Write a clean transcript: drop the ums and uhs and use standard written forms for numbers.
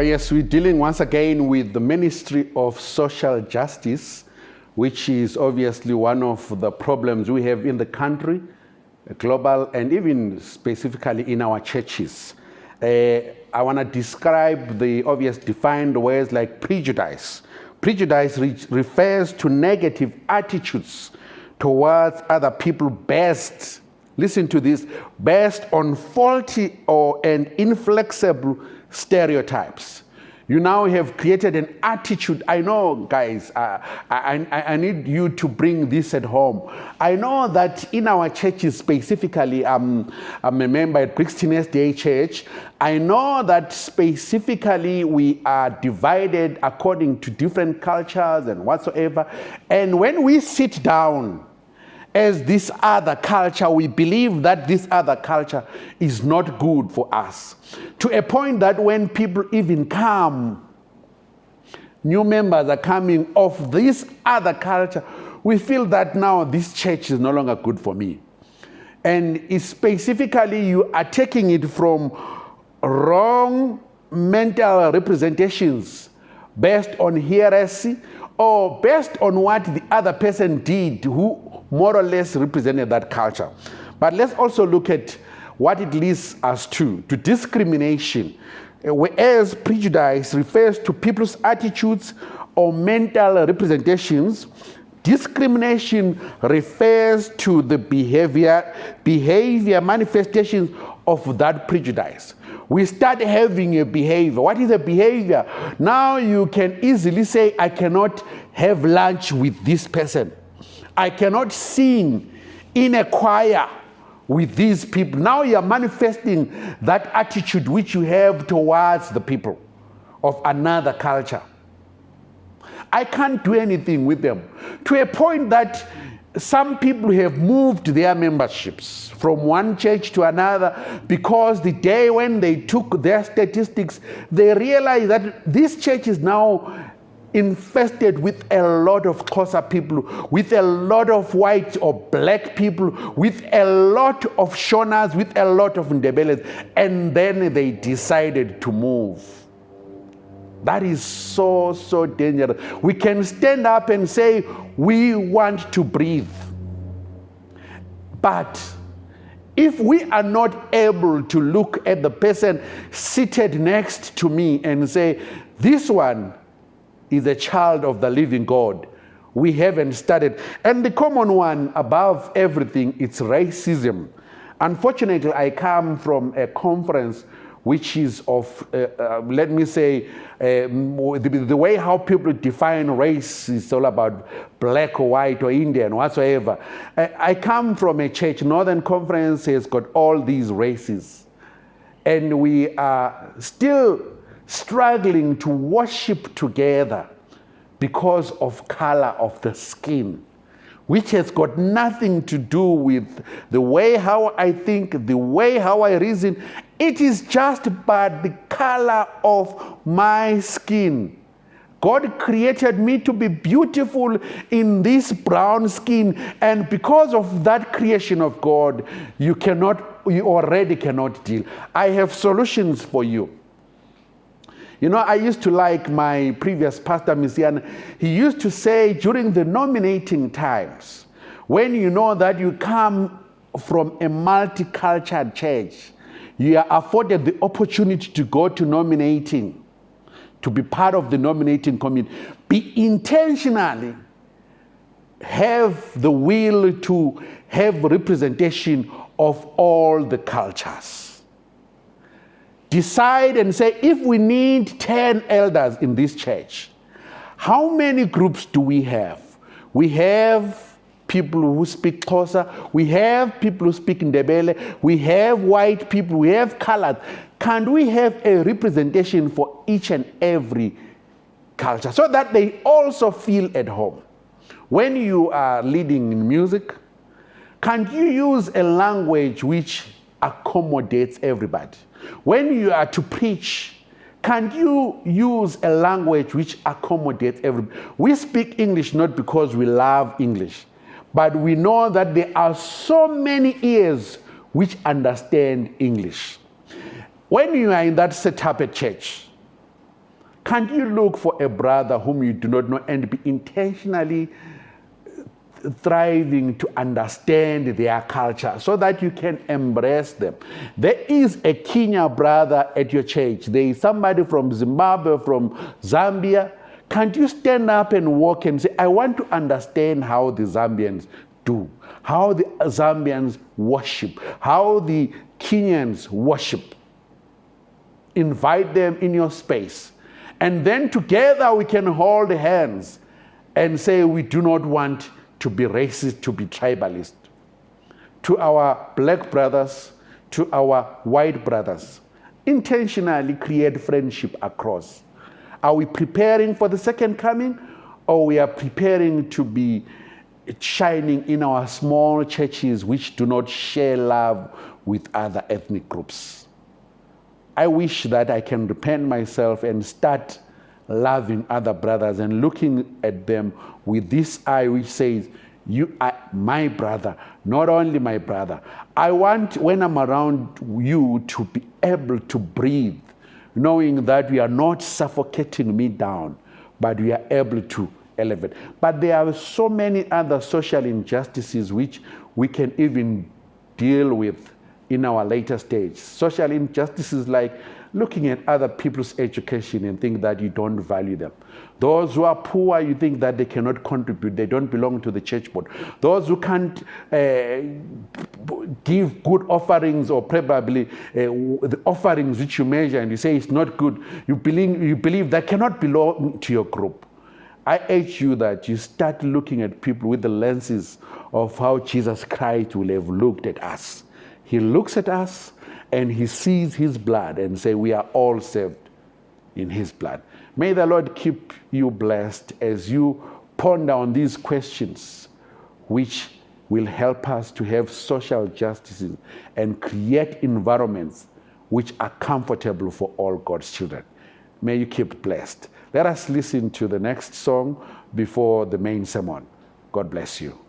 Oh yes, we're dealing once again with the Ministry of Social Justice, which is obviously one of the problems we have in the country, global, and even specifically in our churches. I want to describe the obvious defined words like prejudice. Prejudice refers to negative attitudes towards other people based, listen to this, based on faulty and inflexible stereotypes. You now have created an attitude. I know, guys, I need you to bring this at home. I know that in our churches specifically, I'm a member at Brixton SDA Church. I know that specifically we are divided according to different cultures and whatsoever. And when we sit down as this other culture, we believe that this other culture is not good for us. To a point that when people even come, new members are coming of this other culture, we feel that now this church is no longer good for me. And it's specifically you are taking it from wrong mental representations based on heresy or based on what the other person did who more or less represented that culture. But let's also look at what it leads us to discrimination. Whereas prejudice refers to people's attitudes or mental representations, discrimination refers to the behavior manifestations of that prejudice. We start having a behavior. What is a behavior? Now you can easily say, I cannot have lunch with this person. I cannot sing in a choir with these people. Now you are manifesting that attitude which you have towards the people of another culture. I can't do anything with them. To a point that some people have moved their memberships from one church to another because the day when they took their statistics, they realized that this church is now infested with a lot of Xhosa people, with a lot of white or black people, with a lot of Shonas, with a lot of Ndebeles, and then they decided to move. That is so, so dangerous. We can stand up and say, we want to breathe. But if we are not able to look at the person seated next to me and say, this one is a child of the living God, we haven't started. And the common one above everything, it's racism. Unfortunately, I come from a conference which is of, let me say, the way how people define race is all about black or white or Indian, whatsoever. I come from a church, Northern Conference has got all these races. And we are still struggling to worship together because of color of the skin, which has got nothing to do with the way how I think, the way how I reason. It is just but the color of my skin. God created me to be beautiful in this brown skin, and because of that creation of God, you already cannot deal. I have solutions for you. You know, I used to like my previous pastor, Messian. He used to say during the nominating times, when you know that you come from a multicultural church, you are afforded the opportunity to go to nominating, to be part of the nominating committee. Be intentionally, have the will to have representation of all the cultures. Decide and say, if we need 10 elders in this church, how many groups do we have? We have people who speak Xhosa, we have people who speak Ndebele, we have white people, we have colored. Can we have a representation for each and every culture so that they also feel at home? When you are leading in music, can you use a language which accommodates everybody? When you are to preach, can you use a language which accommodates everybody? We speak English not because we love English, but we know that there are so many ears which understand English. When you are in that setup at church, Can't you look for a brother whom you do not know and be intentionally thriving to understand their culture so that you can embrace them? There is a Kenya brother at your church. There is somebody from Zimbabwe, from Zambia. Can't you stand up and walk and say, I want to understand how the Zambians do, how the Zambians worship, how the Kenyans worship. Invite them in your space. And then together we can hold hands and say we do not want to be racist, to be tribalist. To our black brothers, to our white brothers, intentionally create friendship across. Are we preparing for the second coming, or we are preparing to be shining in our small churches which do not share love with other ethnic groups? I wish that I can repent myself and start loving other brothers and looking at them with this eye which says, you are my brother, not only my brother. I want, when I'm around you, to be able to breathe, knowing that we are not suffocating me down, but we are able to elevate. But there are so many other social injustices which we can even deal with in our later stage. Social injustices like looking at other people's education and think that you don't value them. Those who are poor, you think that they cannot contribute, they don't belong to the church board. Those who can't give good offerings, or probably the offerings which you measure and you say it's not good, you believe that cannot belong to your group. I urge you that you start looking at people with the lenses of how Jesus Christ will have looked at us. He looks at us and he sees his blood and say we are all saved in his blood. May the Lord keep you blessed as you ponder on these questions, which will help us to have social justice and create environments which are comfortable for all God's children. May you keep blessed. Let us listen to the next song before the main sermon. God bless you.